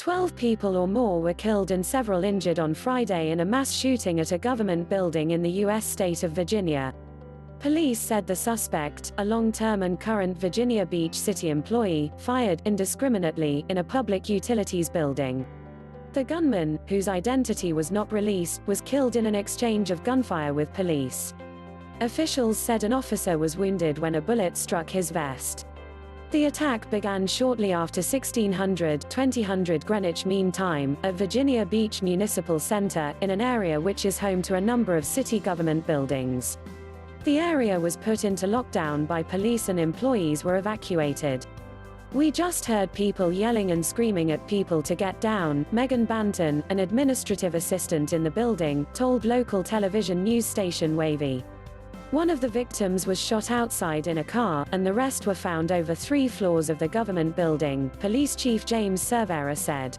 12 people or more were killed and several injured on Friday in a mass shooting at a government building in the U.S. state of Virginia. Police said the suspect, a long-term and current Virginia Beach city employee, fired indiscriminately in a public utilities building. The gunman, whose identity was not released, was killed in an exchange of gunfire with police. Officials said an officer was wounded when a bullet struck his vest. The attack began shortly after 2000 Greenwich Mean Time, at Virginia Beach Municipal Center, in an area which is home to a number of city government buildings. The area was put into lockdown by police and employees were evacuated. "We just heard people yelling and screaming at people to get down," Megan Banton, an administrative assistant in the building, told local television news station WAVY. One of the victims was shot outside in a car, and the rest were found over 3 floors of the government building, Police Chief James Cervera said.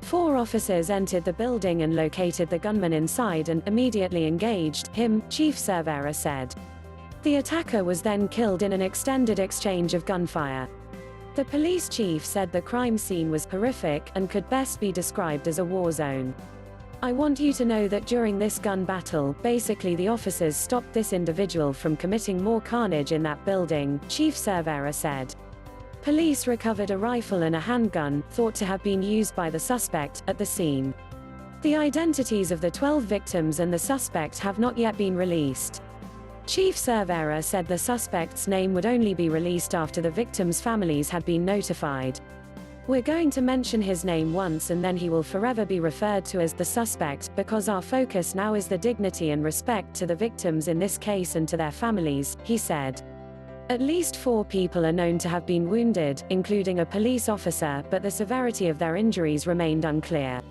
4 officers entered the building and located the gunman inside and immediately engaged him, Chief Cervera said. The attacker was then killed in an extended exchange of gunfire. The police chief said the crime scene was horrific and could best be described as a war zone. "I want you to know that during this gun battle, basically the officers stopped this individual from committing more carnage in that building," Chief Cervera said. Police recovered a rifle and a handgun, thought to have been used by the suspect, at the scene. The identities of the 12 victims and the suspect have not yet been released. Chief Cervera said the suspect's name would only be released after the victims' families had been notified. "We're going to mention his name once and then he will forever be referred to as the suspect, because our focus now is the dignity and respect to the victims in this case and to their families," he said. At least 4 people are known to have been wounded, including a police officer, but the severity of their injuries remained unclear.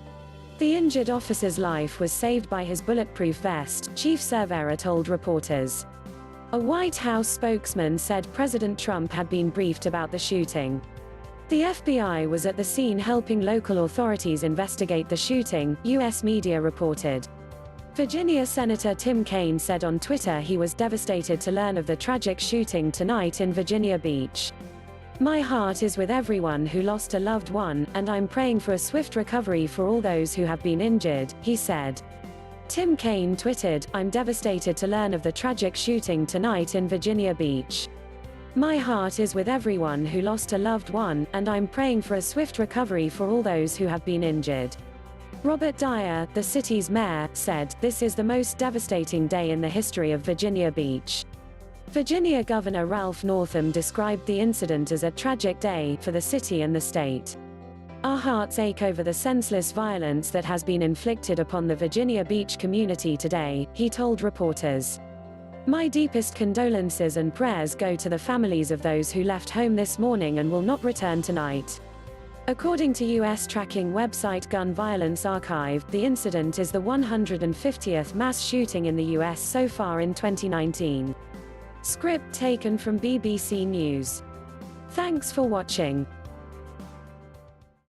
The injured officer's life was saved by his bulletproof vest, Chief Cervera told reporters. A White House spokesman said President Trump had been briefed about the shooting. The FBI was at the scene helping local authorities investigate the shooting, U.S. media reported. Virginia Senator Tim Kaine said on Twitter he was devastated to learn of the tragic shooting tonight in Virginia Beach. "My heart is with everyone who lost a loved one, and I'm praying for a swift recovery for all those who have been injured," he said. Tim Kaine tweeted, "I'm devastated to learn of the tragic shooting tonight in Virginia Beach. My heart is with everyone who lost a loved one, and I'm praying for a swift recovery for all those who have been injured." Robert Dyer, the city's mayor, said, "This is the most devastating day in the history of Virginia Beach." Virginia Governor Ralph Northam described the incident as a tragic day for the city and the state. "Our hearts ache over the senseless violence that has been inflicted upon the Virginia Beach community today," he told reporters. "My deepest condolences and prayers go to the families of those who left home this morning and will not return tonight." According to U.S. tracking website Gun Violence Archive, the incident is the 150th mass shooting in the U.S. so far in 2019. Script taken from BBC News. Thanks for watching.